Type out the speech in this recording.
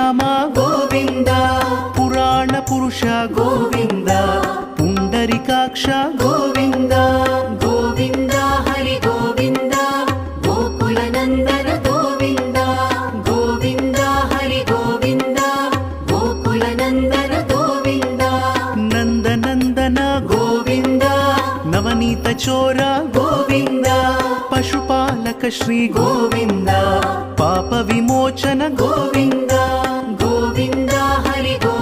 శ్రీరామ గోవింద పురాణ పురుష గోవింద పుండరికాక్ష గోవింద గోవింద హరి గోవింద గోకుల నందన గోవింద గోవింద హరి గోవింద గోకుల నందన గోవింద నందనందన గోవింద నవనీత చోర గోవింద పశుపాలక శ్రీ గోవింద పాప విమోచన గోవింద గోవింద హరి గోవింద